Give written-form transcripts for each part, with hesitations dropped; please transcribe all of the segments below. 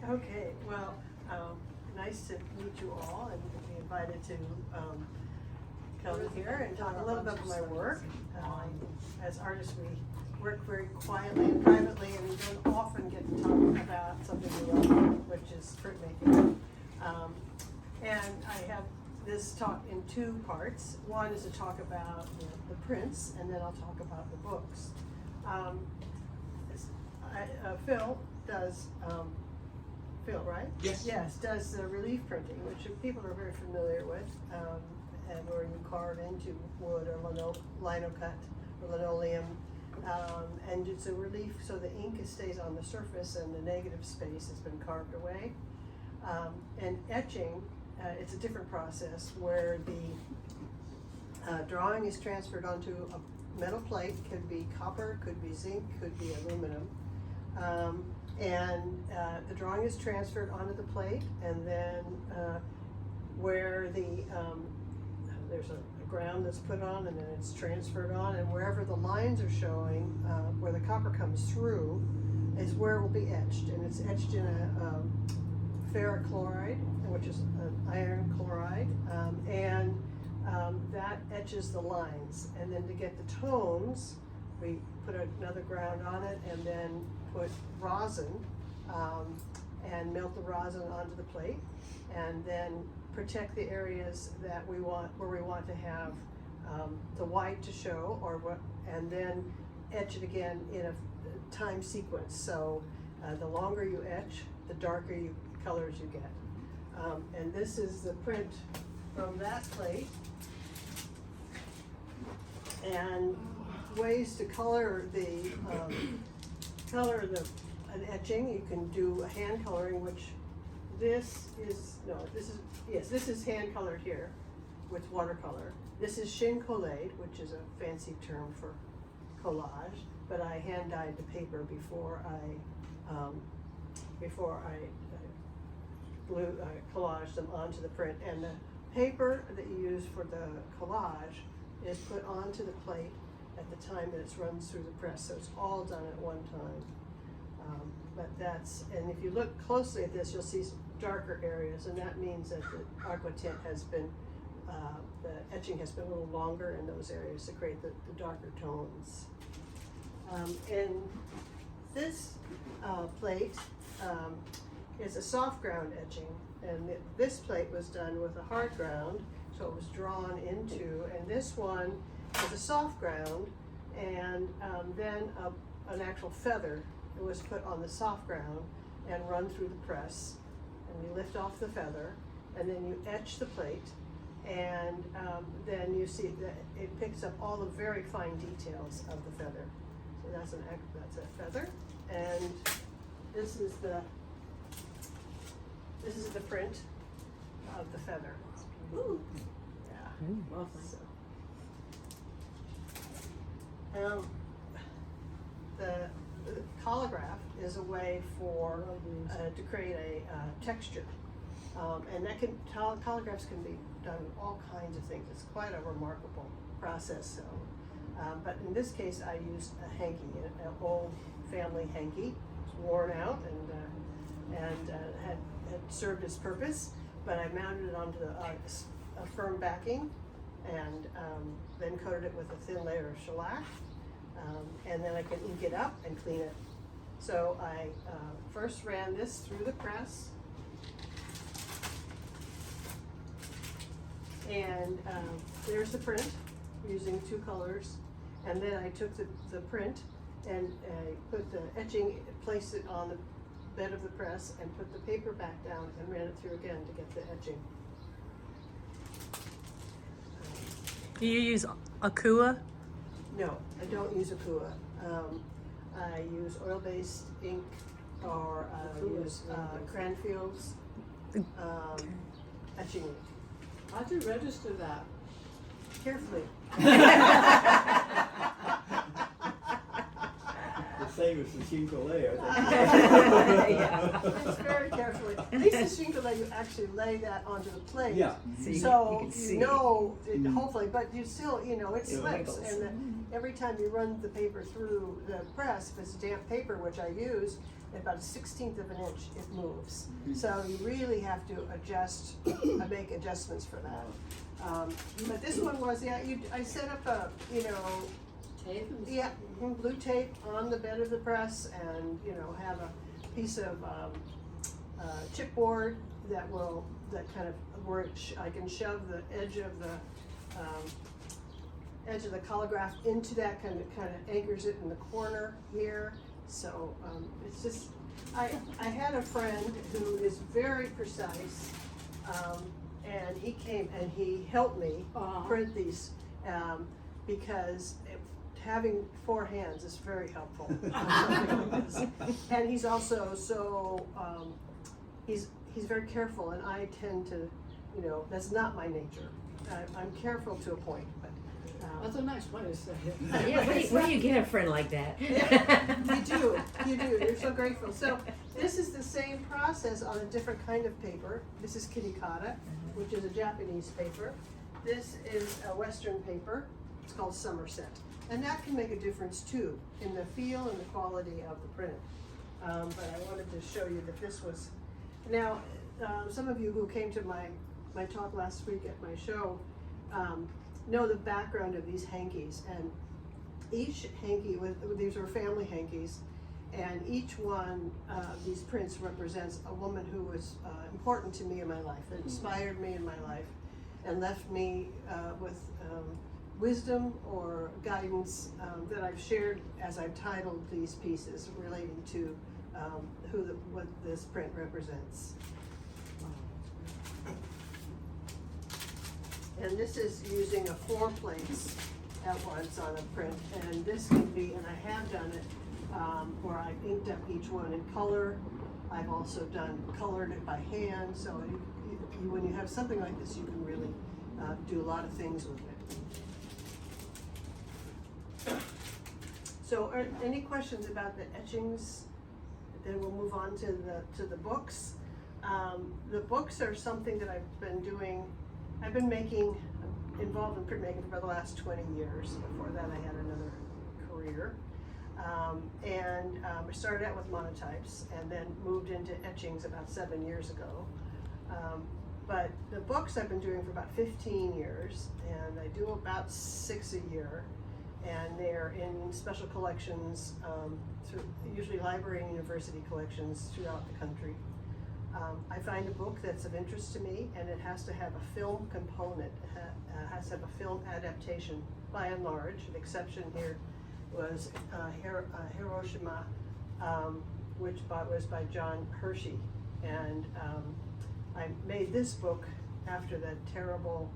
Okay, well, nice to meet you all and be invited to come here and talk a little bit about my work. As artists, we work very quietly and privately, and we don't often get to talk about something we love, which is printmaking. And I have this talk in two parts. One is to talk about the prints, and then I'll talk about the books. Phil does, Phil, right? Yes. Yes, does the relief printing, which people are very familiar with, and where you carve into wood or linocut or linoleum, and it's a relief so the ink stays on the surface and the negative space has been carved away. And etching, it's a different process where the drawing is transferred onto a metal plate. Could be copper, could be zinc, could be aluminum. And the drawing is transferred onto the plate, and then where there's a ground that's put on, and then it's transferred on, and wherever the lines are showing, where the copper comes through, is where it will be etched, and it's etched in a ferric chloride, which is an iron chloride, and that etches the lines, and then to get the tones, we put another ground on it, and then put rosin and melt the rosin onto the plate, and then protect the areas that we want, where we want to have the white to show, and then etch it again in a time sequence. So the longer you etch, the darker colors you get. And this is the print from that plate. And ways to color an etching. You can do a hand coloring, which this is hand colored here with watercolor. This is shin collade, which is a fancy term for collage, but I hand dyed the paper before I collaged them onto the print. And the paper that you use for the collage is put onto the plate at the time that it's run through the press, so it's all done at one time. And if you look closely at this, you'll see some darker areas, and that means that the aqua tint has been, the etching has been a little longer in those areas to create the darker tones. And this plate is a soft ground etching, and this plate was done with a hard ground, so it was drawn into, and this one is a soft ground, and then an actual feather was put on the soft ground and run through the press, and you lift off the feather, and then you etch the plate, and then you see that it picks up all the very fine details of the feather. So that's a feather, and this is the print of the feather. Ooh. Yeah. Ooh, lovely. So, the collograph is a way to create a texture, and collographs can be done with all kinds of things. It's quite a remarkable process. So, but in this case, I used a hanky, an old family hanky. It's worn out and had served its purpose, but I mounted it onto a firm backing, and then coated it with a thin layer of shellac, and then I can ink it up and clean it. So I first ran this through the press, and there's the print using two colors, and then I took the print and put the etching, placed it on the bed of the press, and put the paper back down and ran it through again to get the etching. Do you use Akua? No, I don't use Akua. I use oil-based ink, or use Cranfield's etching ink. How'd you register that? Carefully. The same as the Chincolay, I Yeah, it's very carefully. At least the Chincolay, you actually lay that onto the plate. Yeah. So you know, hopefully, but you still, it slips. wiggles. And every time you run the paper through the press, if it's damp paper, which I use, about 1/16 of an inch, it moves. So you really have to adjust, make adjustments for that. But this one was, I set up a, Tape and yeah, blue tape on the bed of the press, and have a piece of chipboard that kind of where I can shove the edge of the colograph into that, kind of anchors it in the corner here. So it's just, I had a friend who is very precise, and he came and he helped me print these, because having 4 hands is very helpful. And he's also so, he's very careful, and I tend to, that's not my nature. I'm careful to a point, but. That's a nice way to say it. Yeah, where do you get a friend like that? You do, you're so grateful. So this is the same process on a different kind of paper. This is kirikata, which is a Japanese paper. This is a Western paper. It's called Somerset. And that can make a difference too, in the feel and the quality of the print. But I wanted to show you that this was, now, some of you who came to my talk last week at my show, know the background of these hankies, and each hanky, these were family hankies, and each one of these prints represents a woman who was important to me in my life, that inspired me in my life, and left me with wisdom or guidance that I've shared as I've titled these pieces relating to what this print represents. And this is using 4 plates at once on a print, and this can be, and I have done it, where I've inked up each one in color. I've also colored it by hand, so when you have something like this, you can really do a lot of things with it. So any questions about the etchings? Then we'll move on to the books. The books are something that I've been doing. I've been involved in printmaking for the last 20 years. Before that, I had another career. I started out with monotypes and then moved into etchings about 7 years ago. But the books I've been doing for about 15 years, and I do about 6 a year. And they're in special collections, usually library and university collections throughout the country. I find a book that's of interest to me, and it has to have a film component. It has to have a film adaptation, by and large. An exception here was Hiroshima, which was by John Hershey. And I made this book after that terrible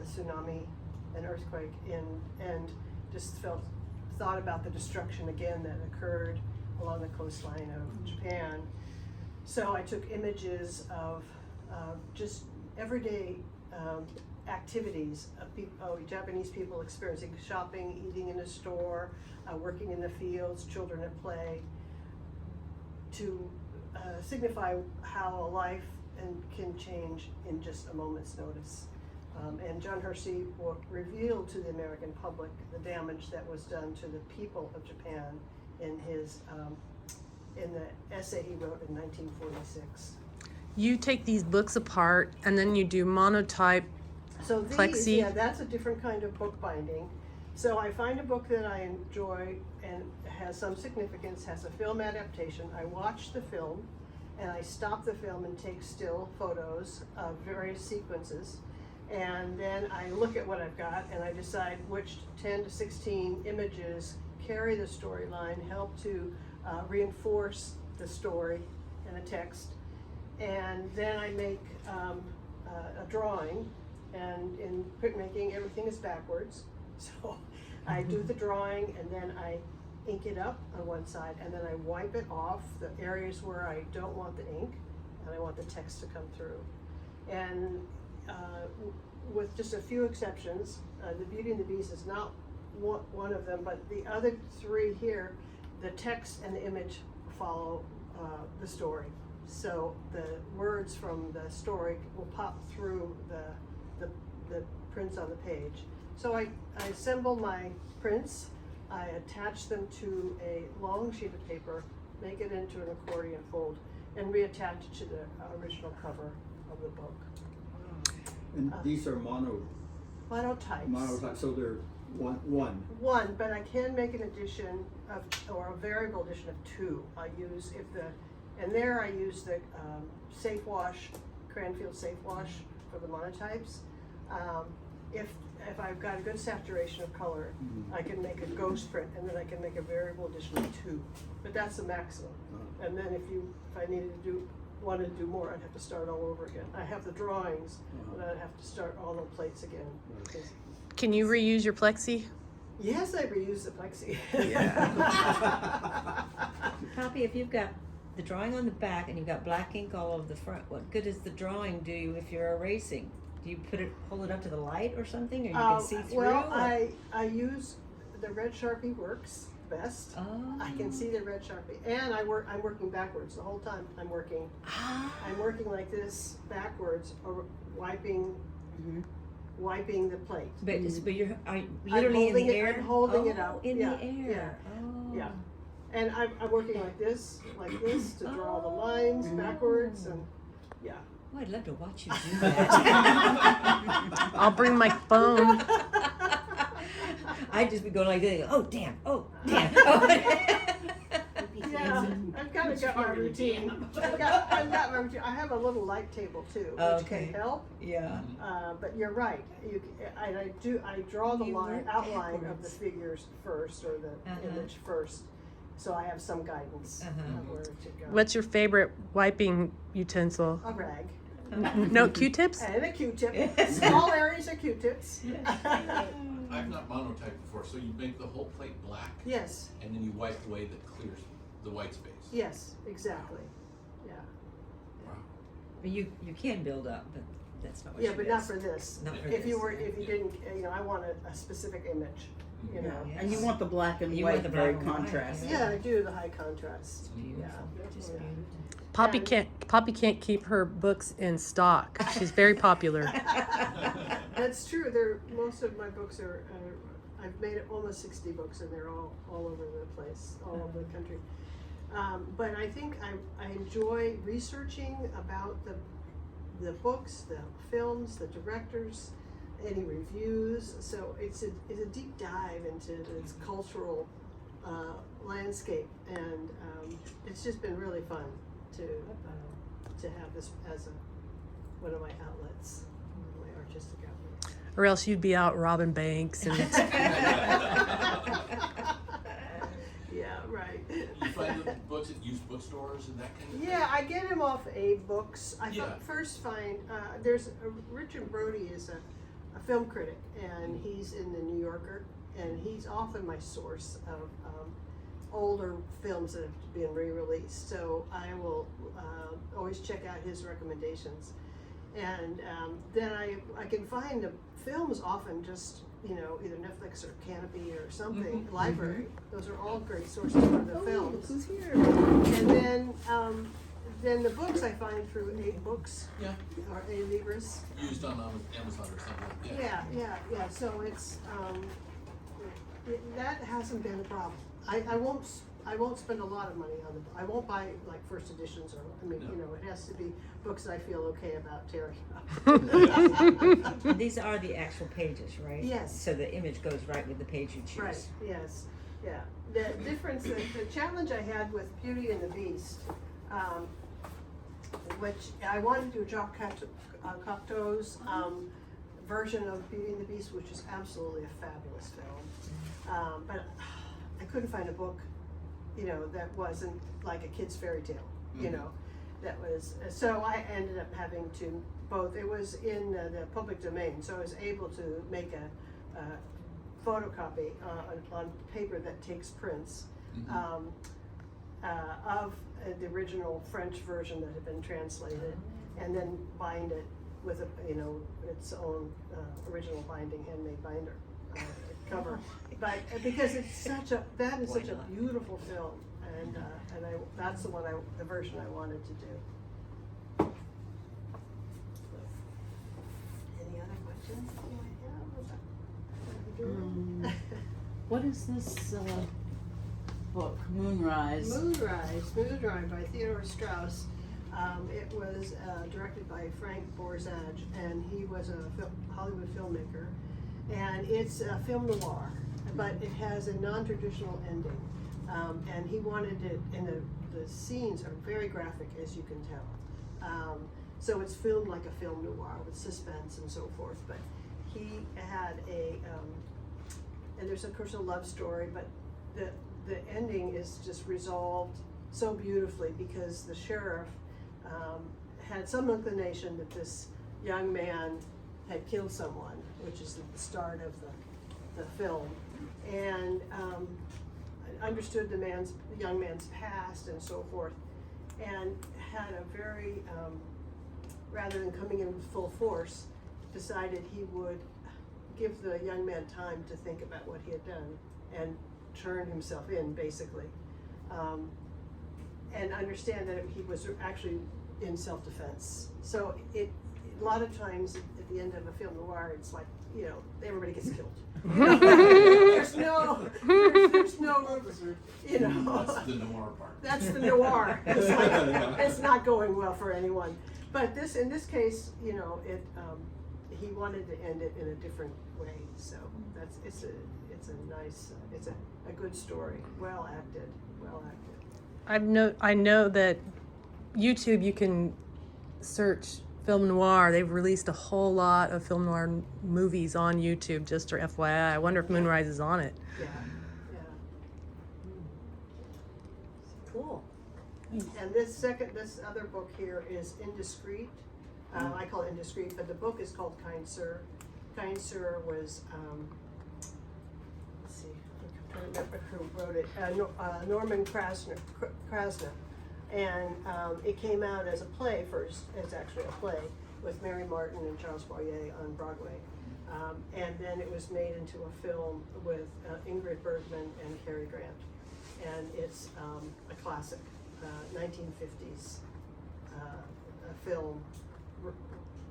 tsunami and earthquake, and just thought about the destruction again that occurred along the coastline of Japan. So I took images of just everyday activities of Japanese people experiencing shopping, eating in a store, working in the fields, children at play, to signify how a life can change in just a moment's notice. And John Hershey revealed to the American public the damage that was done to the people of Japan in the essay he wrote in 1946. You take these books apart and then you do monotype. So these, Plexi. That's a different kind of book binding. So I find a book that I enjoy and has some significance, has a film adaptation. I watch the film and I stop the film and take still photos of various sequences. And then I look at what I've got and I decide which 10 to 16 images carry the storyline, help to reinforce the story and the text. And then I make a drawing, and in printmaking everything is backwards. So I do the drawing and then I ink it up on one side, and then I wipe it off the areas where I don't want the ink and I want the text to come through. And with just a few exceptions, The Beauty and the Beast is not one of them, but the other 3 here, the text and the image follow the story. So the words from the story will pop through the prints on the page. So I assemble my prints, I attach them to a long sheet of paper, make it into an accordion fold, and reattach it to the original cover of the book. And these are Monotypes. so they're one. One, but I can make an edition of, or a variable edition of two. I use and there I use the Safe Wash, Cranfield Safe Wash for the monotypes. If I've got a good saturation of color, I can make a ghost print, and then I can make a variable edition of two. But that's the maximum. And then if I wanted to do more, I'd have to start all over again. I have the drawings, but I'd have to start all the plates again. Because Can you reuse your plexi? yes, I reuse the plexi. Poppy, if you've got the drawing on the back and you've got black ink all over the front, what good does the drawing do you if you're erasing? Do you hold it up to the light or something, or you can see through? Well, I use the red Sharpie works best. Oh. I can see the red Sharpie, and I'm working backwards the whole time. I'm working like this backwards, or wiping the plate. But you're literally in the air. I'm holding it out in yeah, the air. Oh. Yeah, and I'm working like this to draw the lines backwards, and yeah. Oh, I'd love to watch you do that. I'll bring my phone. I'd just be going like this. Oh damn! Oh damn! Yeah, I've kind of got my routine. I've got my routine. I have a little light table too, which can help. Yeah. But you're right. I draw the outline of the backwards. figures first, or the image first, so I have some guidance of where to go. What's your favorite wiping utensil? A rag No Q-tips? and a Q-tip. Small areas of Q-tips. I've not monotyped before, so you make the whole plate black, Yes. and then you wipe away the clear, the white space. Yes. Exactly. Yeah. Wow. But you can build up, but that's not what Yeah, she but does. not for this. Not for If you this. didn't, I want a specific image. You know. Yeah. And you want the black and You white want the very black and white, contrast. Yeah, I do the high contrast. Beautiful. Yeah. Just Yeah. beautiful. Poppy can't keep her books in stock. She's very popular. That's true. Most of my books are. I've made almost 60 books, and they're all over the place, all over the country. But I think I enjoy researching about the books, the films, the directors, any reviews. So it's a deep dive into this cultural landscape, and it's just been really fun to have this as one of my outlets, my artistic outlets. Or else you'd be out robbing banks and Yeah, right. You find the books at used bookstores and that kind of thing? Yeah, I get him off Abe Books. I Yeah. first find Richard Brody is a film critic, and he's in the New Yorker, and he's often my source of older films that have been re-released. So I will always check out his recommendations, and then I can find the films often just either Netflix or Canopy or something library. Those are all great sources for the films. Who's here? And then the books I find through Abe Books Yeah, or A Libris. used on Amazon or something. Yeah. Yeah. So it's that hasn't been a problem. I won't spend a lot of money on I won't buy like first editions, or it has to be books I feel okay about tearing up. And these are the actual pages, right? Yes. So the image goes right with the page you choose. Right. Yes. Yeah. The difference, the challenge I had with Beauty and the Beast, which I wanted to do Jacques Cocteau's version of Beauty and the Beast, which is absolutely a fabulous film. But I couldn't find a book, that wasn't like a kid's fairy tale, that was, so I ended up having to both, it was in the public domain, so I was able to make a photocopy on paper that takes prints of the original French version that had been translated, and then bind it with its own original binding, handmade binder cover. But because it's such a beautiful film, and that's the version I wanted to do. Any other questions you might have about what I'm doing? What is this book, Moonrise. Moonrise by Theodore Strauss. It was directed by Frank Borzage, and he was a Hollywood filmmaker. And it's a film noir, but it has a non-traditional ending. And he wanted it, and the scenes are very graphic, as you can tell. So it's filmed like a film noir with suspense and so forth. But he had and there's of course a love story, but the ending is just resolved so beautifully because the sheriff had some inclination that this young man had killed someone, which is the start of the film, and understood the young man's past and so forth, and had a very rather than coming in with full force, decided he would give the young man time to think about what he had done and turn himself in, basically, and understand that he was actually in self-defense. So a lot of times at the end of a film noir, it's like, you know, everybody gets killed. There's no, you know. That's the noir part. That's the noir. It's like, it's not going well for anyone. But in this case, you know, he wanted to end it in a different way. So it's a good story. Well acted. I know that YouTube, you can search film noir. They've released a whole lot of film noir movies on YouTube, just for FYI. I wonder if Moonrise is on it. Yeah. Cool. And this other book here is Indiscreet. I call it Indiscreet, but the book is called Kind Sir. Kind Sir was, let's see, I'm trying to remember who wrote it, Norman Krasner. And it came out as a play first. It's actually a play with Mary Martin and Charles Boyer on Broadway. And then it was made into a film with Ingrid Bergman and Cary Grant. And it's a classic, 1950s film,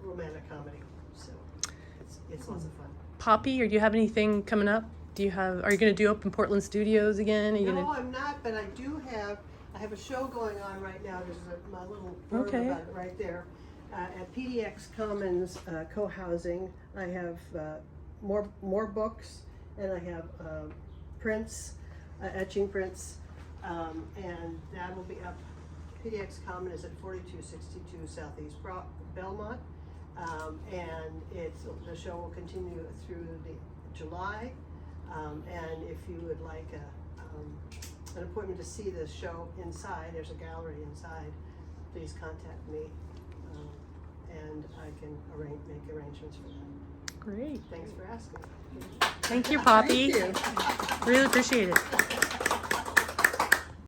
romantic comedy. So it's lots of fun. Poppy, or do you have anything coming up? Are you going to do Open Portland Studios again? No, I'm not, but I have a show going on right now. There's my little blurb about it right there. At PDX Commons co-housing, I have more books, and I have prints, etching prints, and that will be up. PDX Common is at 4262 Southeast Belmont, and the show will continue through July. And if you would like an appointment to see the show inside, there's a gallery inside, please contact me, and I can make arrangements for that. Great. Thanks for asking. Thank you, Poppy. Thank you. Really appreciate it.